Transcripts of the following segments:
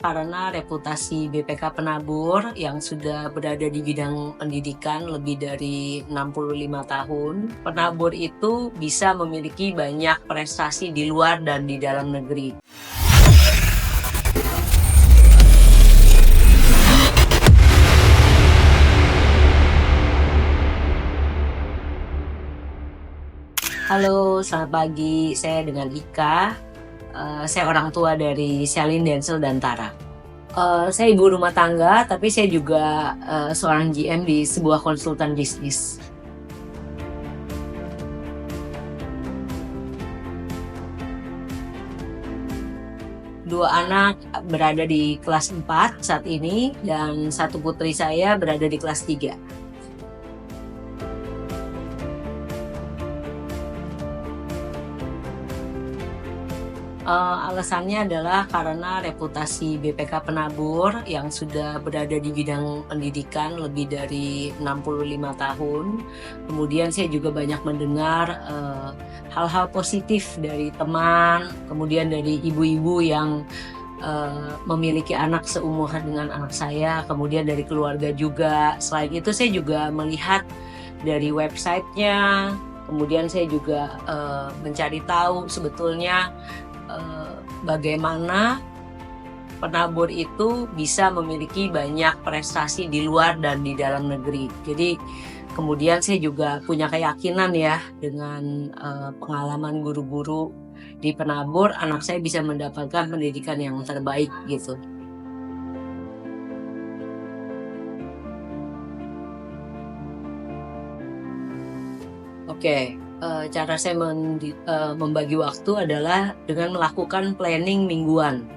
Karena reputasi BPK Penabur yang sudah berada di bidang pendidikan lebih dari 65 tahun, penabur itu bisa memiliki banyak prestasi di luar dan di dalam negeri. Halo, selamat pagi. Saya dengan Ika. Saya orang tua dari Shalin, Denzel, dan Tara. Saya ibu rumah tangga, tapi saya juga seorang GM di sebuah konsultan bisnis. Dua anak berada di kelas 4 saat ini, dan satu putri saya berada di kelas 3. Alasannya adalah karena reputasi BPK Penabur yang sudah berada di bidang pendidikan lebih dari 65 tahun. Kemudian saya juga banyak mendengar hal-hal positif dari teman, kemudian dari ibu-ibu yang memiliki anak seumuran dengan anak saya, kemudian dari keluarga juga. Selain itu saya juga melihat dari websitenya, kemudian saya juga mencari tahu sebetulnya bagaimana penabur itu bisa memiliki banyak prestasi di luar dan di dalam negeri. Jadi kemudian saya juga punya keyakinan ya dengan pengalaman guru-guru di penabur, anak saya bisa mendapatkan pendidikan yang terbaik gitu. Oke, cara saya membagi waktu adalah dengan melakukan planning mingguan.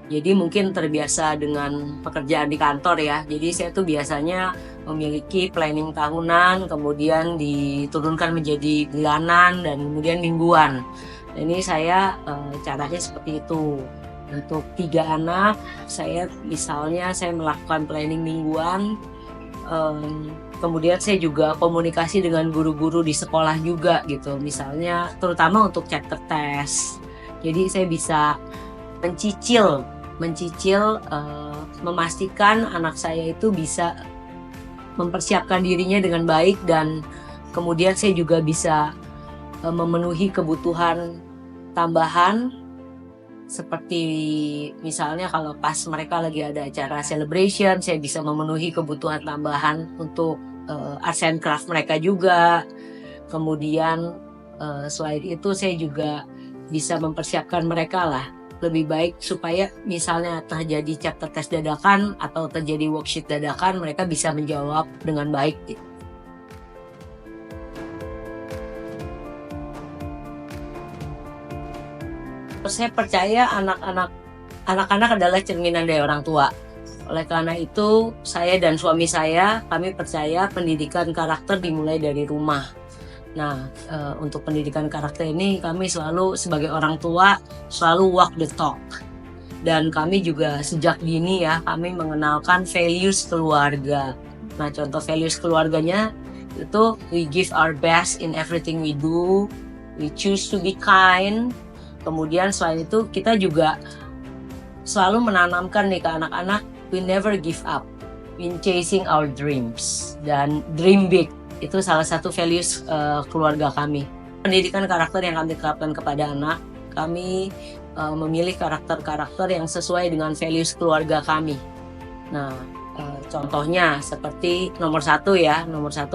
Jadi mungkin terbiasa dengan pekerjaan di kantor ya, jadi saya tuh biasanya memiliki planning tahunan, kemudian diturunkan menjadi bulanan, dan kemudian mingguan. Ini saya caranya seperti itu. Untuk 3 anak, saya misalnya saya melakukan planning mingguan, kemudian saya juga komunikasi dengan guru-guru di sekolah juga gitu, misalnya terutama untuk chapter test. Jadi saya bisa mencicil, memastikan anak saya itu bisa mempersiapkan dirinya dengan baik, dan kemudian saya juga bisa memenuhi kebutuhan tambahan, seperti misalnya kalau pas mereka lagi ada acara celebration, saya bisa memenuhi kebutuhan tambahan untuk arts and craft mereka juga. Kemudian selain itu saya juga bisa mempersiapkan mereka lah lebih baik, supaya misalnya terjadi chapter test dadakan atau terjadi worksheet dadakan, mereka bisa menjawab dengan baik gitu. Saya percaya anak-anak adalah cerminan dari orang tua. Oleh karena itu, saya dan suami saya, kami percaya pendidikan karakter dimulai dari rumah. Nah, untuk pendidikan karakter ini kami selalu sebagai orang tua selalu walk the talk. Dan kami juga sejak dini ya, kami mengenalkan values keluarga. Nah, contoh values keluarganya itu we give our best in everything we do, we choose to be kind. Kemudian selain itu kita juga selalu menanamkan nih ke anak-anak, we never give up in chasing our dreams, dan dream big. Itu salah satu values keluarga kami. Pendidikan karakter yang kami terapkan kepada anak, kami memilih karakter-karakter yang sesuai dengan values keluarga kami. Nah, contohnya seperti nomor satu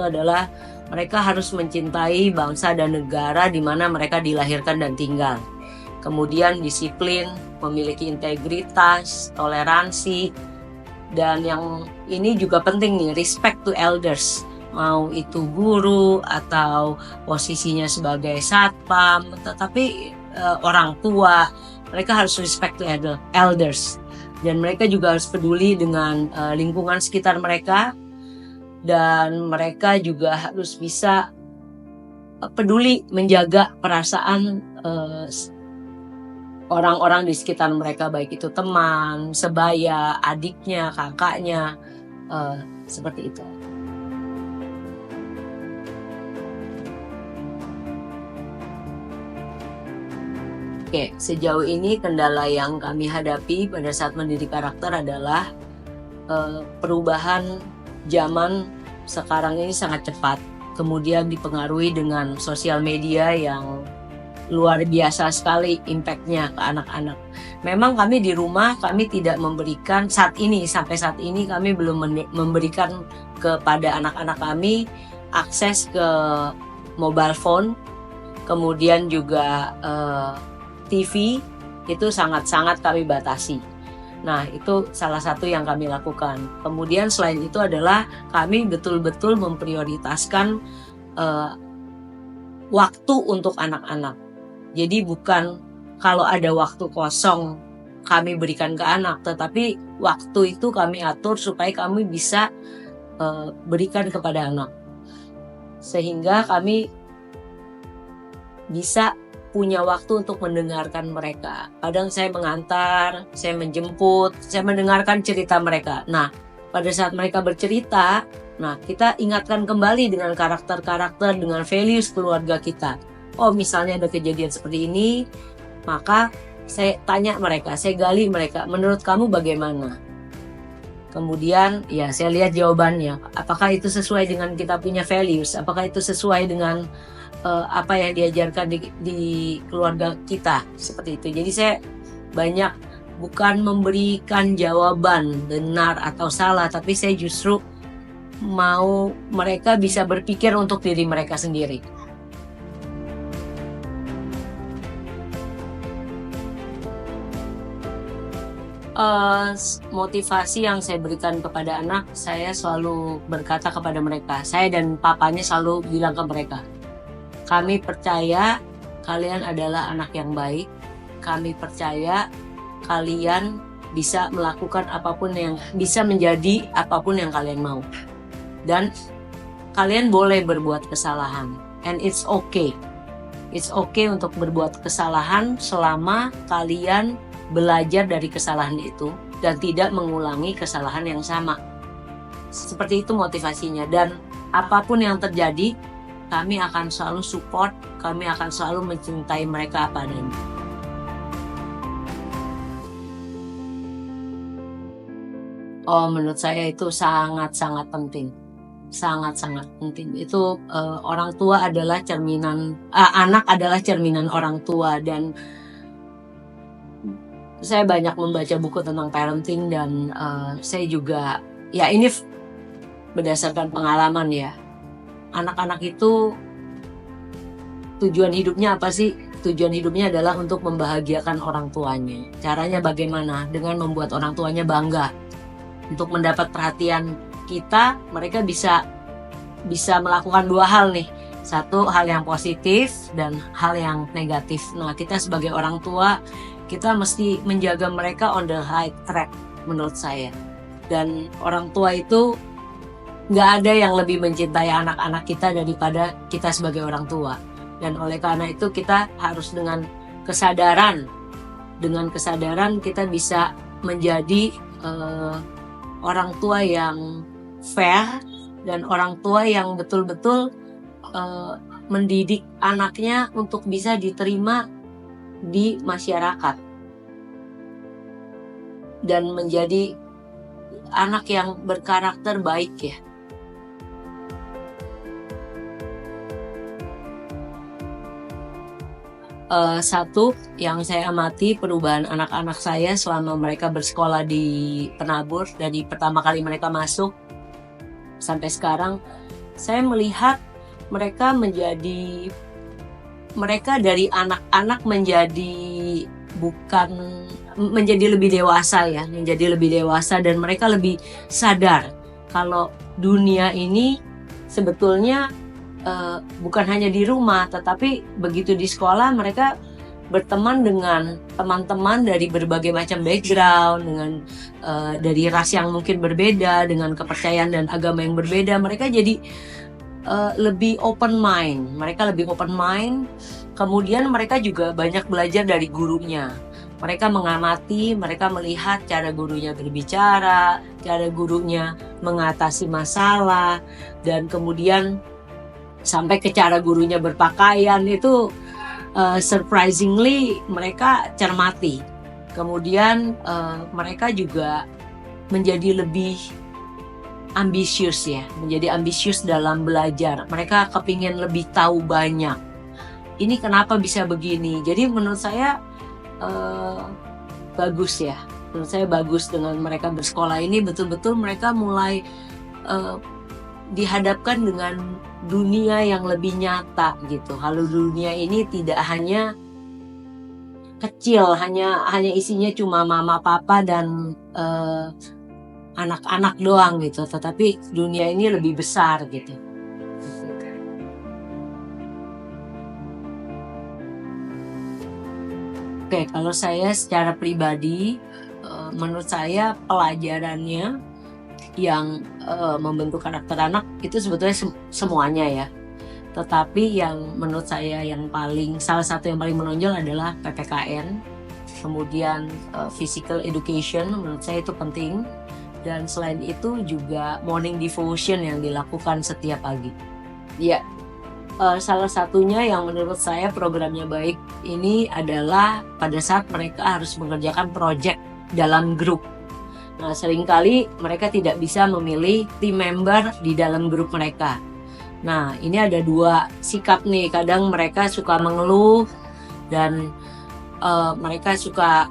adalah mereka harus mencintai bangsa dan negara di mana mereka dilahirkan dan tinggal. Kemudian disiplin, memiliki integritas, toleransi, dan yang ini juga penting nih, respect to elders. Mau itu guru atau posisinya sebagai satpam, tetapi orang tua, mereka harus respect to elders. Dan mereka juga harus peduli dengan lingkungan sekitar mereka, dan mereka juga harus bisa peduli menjaga perasaan orang-orang di sekitar mereka, baik itu teman, sebaya, adiknya, kakaknya, seperti itu. Oke, sejauh ini kendala yang kami hadapi pada saat mendidik karakter adalah perubahan zaman sekarang ini sangat cepat, kemudian dipengaruhi dengan sosial media yang luar biasa sekali impact-nya ke anak-anak. Memang kami di rumah kami tidak memberikan sampai saat ini kami belum memberikan kepada anak-anak kami akses ke mobile phone, kemudian juga TV itu sangat-sangat kami batasi. Nah, itu salah satu yang kami lakukan. Kemudian selain itu adalah kami betul-betul memprioritaskan waktu untuk anak-anak. Jadi bukan kalau ada waktu kosong kami berikan ke anak, tetapi waktu itu kami atur supaya kami bisa berikan kepada anak. Sehingga kami bisa punya waktu untuk mendengarkan mereka. Kadang saya mengantar, saya menjemput, saya mendengarkan cerita mereka. Nah, pada saat mereka bercerita, nah kita ingatkan kembali dengan karakter-karakter, dengan values keluarga kita. Oh, misalnya ada kejadian seperti ini, maka saya tanya mereka, saya gali mereka, menurut kamu bagaimana? Kemudian ya saya lihat jawabannya, apakah itu sesuai dengan kita punya values, apakah itu sesuai dengan apa yang diajarkan di keluarga kita, seperti itu. Jadi saya banyak bukan memberikan jawaban benar atau salah, tapi saya justru mau mereka bisa berpikir untuk diri mereka sendiri. Motivasi yang saya berikan kepada anak, saya selalu berkata kepada mereka, saya dan papanya selalu bilang ke mereka, kami percaya kalian adalah anak yang baik, kami percaya kalian bisa melakukan apapun yang bisa menjadi apapun yang kalian mau, dan kalian boleh berbuat kesalahan, and it's okay untuk berbuat kesalahan selama kalian belajar dari kesalahan itu dan tidak mengulangi kesalahan yang sama. Seperti itu motivasinya, dan apapun yang terjadi kami akan selalu support, kami akan selalu mencintai mereka apa adanya. Oh, menurut saya itu sangat-sangat penting. Sangat-sangat penting. Itu orang tua adalah cerminan, anak adalah cerminan orang tua, dan saya banyak membaca buku tentang parenting, dan saya juga, ya ini berdasarkan pengalaman ya. Anak-anak itu tujuan hidupnya apa sih? Tujuan hidupnya adalah untuk membahagiakan orang tuanya. Caranya bagaimana? Dengan membuat orang tuanya bangga. Untuk mendapat perhatian kita, mereka bisa melakukan dua hal nih. Satu, hal yang positif dan hal yang negatif. Nah, kita sebagai orang tua, kita mesti menjaga mereka on the right track menurut saya. Dan orang tua itu nggak ada yang lebih mencintai anak-anak kita daripada kita sebagai orang tua. Dan oleh karena itu kita harus dengan kesadaran kita bisa menjadi orang tua yang fair dan orang tua yang betul-betul mendidik anaknya untuk bisa diterima di masyarakat dan menjadi anak yang berkarakter baik ya. Satu yang saya amati perubahan anak-anak saya selama mereka bersekolah di Penabur, dari pertama kali mereka masuk sampai sekarang, saya melihat mereka dari anak-anak menjadi lebih dewasa ya, dan mereka lebih sadar kalau dunia ini sebetulnya bukan hanya di rumah, tetapi begitu di sekolah mereka berteman dengan teman-teman dari berbagai macam background, dengan dari ras yang mungkin berbeda, dengan kepercayaan dan agama yang berbeda. Mereka jadi lebih open mind. Kemudian mereka juga banyak belajar dari gurunya. Mereka mengamati, mereka melihat cara gurunya berbicara, cara gurunya mengatasi masalah, dan kemudian sampai ke cara gurunya berpakaian. Itu surprisingly mereka cermati. Kemudian mereka juga menjadi lebih ambisius ya, menjadi ambisius dalam belajar. Mereka kepingin lebih tahu banyak. Ini kenapa bisa begini? Jadi menurut saya bagus ya. Menurut saya bagus dengan mereka bersekolah ini, betul-betul mereka mulai dihadapkan dengan dunia yang lebih nyata gitu. Kalau dunia ini tidak hanya kecil, hanya isinya cuma mama papa dan anak-anak doang gitu, tetapi dunia ini lebih besar gitu. Oke, kalau saya secara pribadi, menurut saya pelajarannya yang membentuk karakter anak itu sebetulnya semuanya ya. Tetapi yang menurut saya salah satu yang paling menonjol adalah PPKN. Kemudian physical education menurut saya itu penting. Dan selain itu juga morning devotion yang dilakukan setiap pagi. Ya, salah satunya yang menurut saya programnya baik ini adalah pada saat mereka harus mengerjakan proyek dalam grup. Nah, seringkali mereka tidak bisa memilih team member di dalam grup mereka. Nah, ini ada dua sikap nih. Kadang mereka suka mengeluh dan mereka suka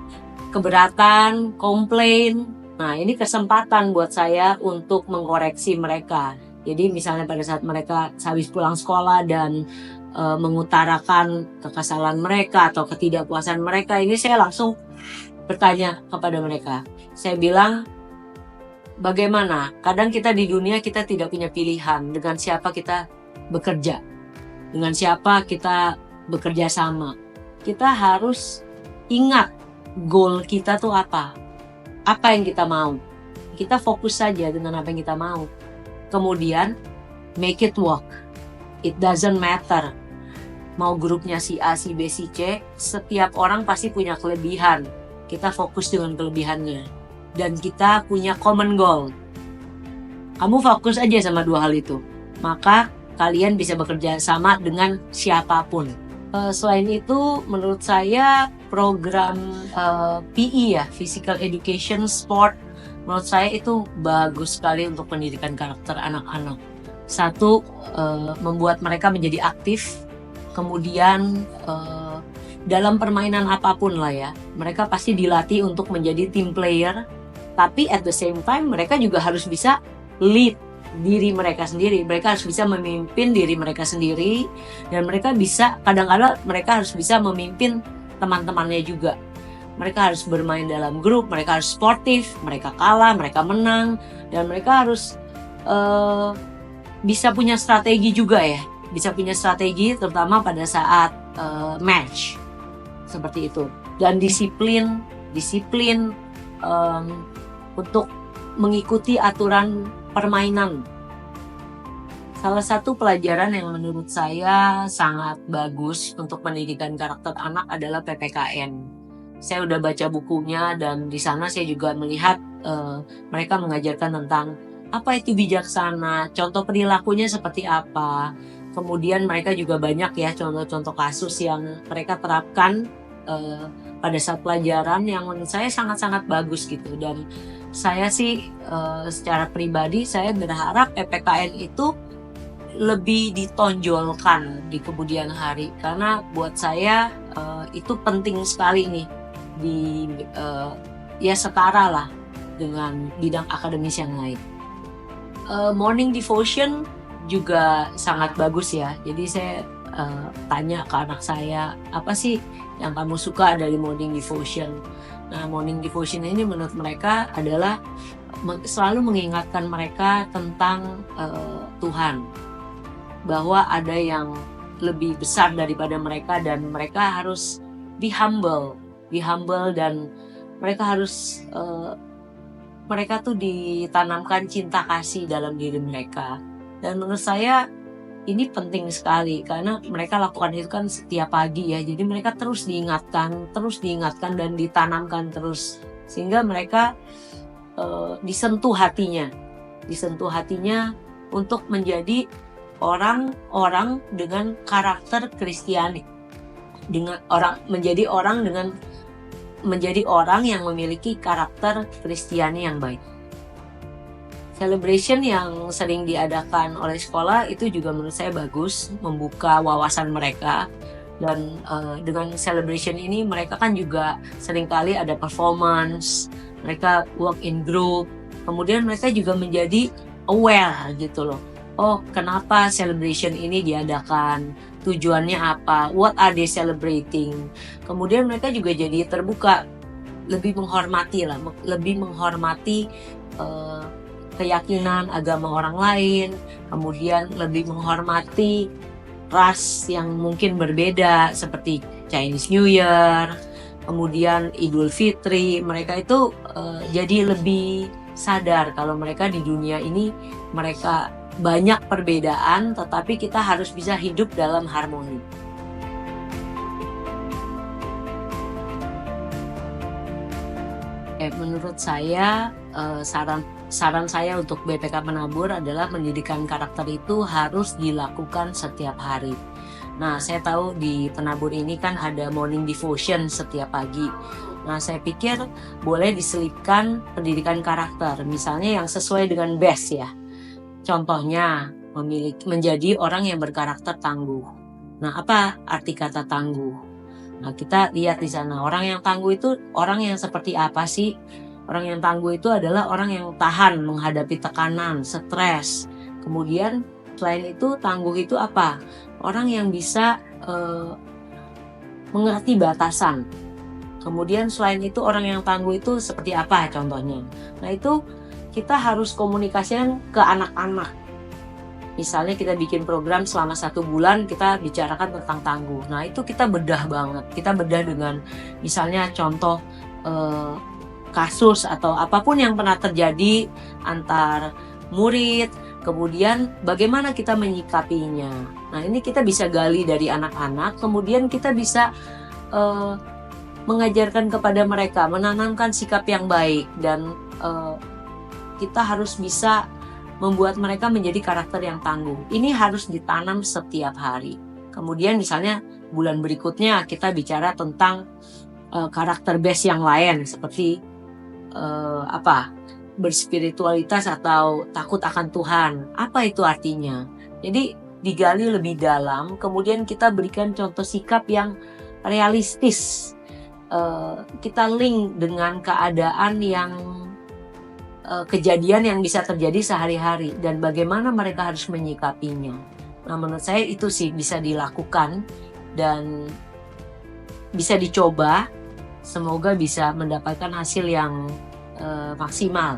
keberatan, komplain. Nah, ini kesempatan buat saya untuk mengkoreksi mereka. Jadi misalnya pada saat mereka habis pulang sekolah dan mengutarakan kekesalan mereka atau ketidakpuasan mereka, ini saya langsung bertanya kepada mereka. Saya bilang, bagaimana? Kadang kita di dunia kita tidak punya pilihan dengan siapa kita bekerja, dengan siapa kita bekerja sama. Kita harus ingat goal kita tuh apa yang kita mau. Kita fokus saja dengan apa yang kita mau. Kemudian make it work. It doesn't matter mau grupnya si A, si B, si C. Setiap orang pasti punya kelebihan. Kita fokus dengan kelebihannya. Dan kita punya common goal. Kamu fokus aja sama dua hal itu. Maka kalian bisa bekerja sama dengan siapapun. Selain itu, menurut saya program PE ya, Physical Education Sport, menurut saya itu bagus sekali untuk pendidikan karakter anak-anak. Satu, membuat mereka menjadi aktif. Kemudian dalam permainan apapun lah ya, mereka pasti dilatih untuk menjadi team player. Tapi at the same time mereka juga harus bisa lead diri mereka sendiri. Mereka harus bisa memimpin diri mereka sendiri. Dan mereka bisa, kadang-kadang mereka harus bisa memimpin teman-temannya juga. Mereka harus bermain dalam grup, mereka harus sportif, mereka kalah, mereka menang. Dan mereka harus bisa punya strategi juga ya. Bisa punya strategi terutama pada saat match. Seperti itu. Dan disiplin untuk mengikuti aturan permainan. Salah satu pelajaran yang menurut saya sangat bagus untuk pendidikan karakter anak adalah PPKN. Saya udah baca bukunya dan di sana saya juga melihat mereka mengajarkan tentang apa itu bijaksana, contoh perilakunya seperti apa. Kemudian mereka juga banyak ya contoh-contoh kasus yang mereka terapkan pada saat pelajaran yang menurut saya sangat-sangat bagus gitu. Dan saya sih secara pribadi saya berharap PPKN itu lebih ditonjolkan di kemudian hari, karena buat saya itu penting sekali nih ya setara lah dengan bidang akademis yang lain. Morning devotion juga sangat bagus ya. Jadi saya tanya ke anak saya, apa sih yang kamu suka dari morning devotion? Nah, morning devotion ini menurut mereka adalah selalu mengingatkan mereka tentang Tuhan, bahwa ada yang lebih besar daripada mereka dan mereka harus be humble dan mereka harus mereka tuh ditanamkan cinta kasih dalam diri mereka. Dan menurut saya ini penting sekali karena mereka lakukan itu kan setiap pagi ya. Jadi mereka terus diingatkan dan ditanamkan terus sehingga mereka disentuh hatinya untuk menjadi orang-orang dengan karakter Kristiani. menjadi orang yang memiliki karakter Kristiani yang baik. Celebration yang sering diadakan oleh sekolah itu juga menurut saya bagus, membuka wawasan mereka. Dan dengan celebration ini mereka kan juga seringkali ada performance, mereka work in group, kemudian mereka juga menjadi aware gitu loh. Oh, kenapa celebration ini diadakan? Tujuannya apa? What are they celebrating? Kemudian mereka juga jadi terbuka, lebih menghormati keyakinan agama orang lain, kemudian lebih menghormati ras yang mungkin berbeda seperti Chinese New Year, kemudian Idul Fitri. Mereka itu jadi lebih sadar kalau mereka di dunia ini mereka banyak perbedaan, tetapi kita harus bisa hidup dalam harmoni. Menurut saya saran saya untuk BPK Penabur adalah pendidikan karakter itu harus dilakukan setiap hari. Nah, saya tahu di Penabur ini kan ada morning devotion setiap pagi. Nah, saya pikir boleh diselipkan pendidikan karakter, misalnya yang sesuai dengan BES ya. Contohnya, menjadi orang yang berkarakter tangguh. Nah, apa arti kata tangguh? Nah, kita lihat di sana, orang yang tangguh itu orang yang seperti apa sih? Orang yang tangguh itu adalah orang yang tahan menghadapi tekanan, stres. Kemudian selain itu tangguh itu apa? Orang yang bisa mengerti batasan. Kemudian selain itu orang yang tangguh itu seperti apa contohnya? Nah, itu kita harus komunikasikan ke anak-anak. Misalnya kita bikin program selama 1 bulan, kita bicarakan tentang tangguh. Nah, itu kita bedah banget. Kita bedah dengan misalnya contoh kasus atau apapun yang pernah terjadi antar murid, kemudian bagaimana kita menyikapinya. Nah, ini kita bisa gali dari anak-anak, kemudian kita bisa mengajarkan kepada mereka, menanamkan sikap yang baik, dan kita harus bisa membuat mereka menjadi karakter yang tangguh. Ini harus ditanam setiap hari. Kemudian misalnya bulan berikutnya kita bicara tentang karakter base yang lain seperti berspiritualitas atau takut akan Tuhan. Apa itu artinya? Jadi digali lebih dalam, kemudian kita berikan contoh sikap yang realistis. Kita link dengan keadaan yang kejadian yang bisa terjadi sehari-hari dan bagaimana mereka harus menyikapinya. Nah, menurut saya itu sih bisa dilakukan dan bisa dicoba. Semoga bisa mendapatkan hasil yang maksimal.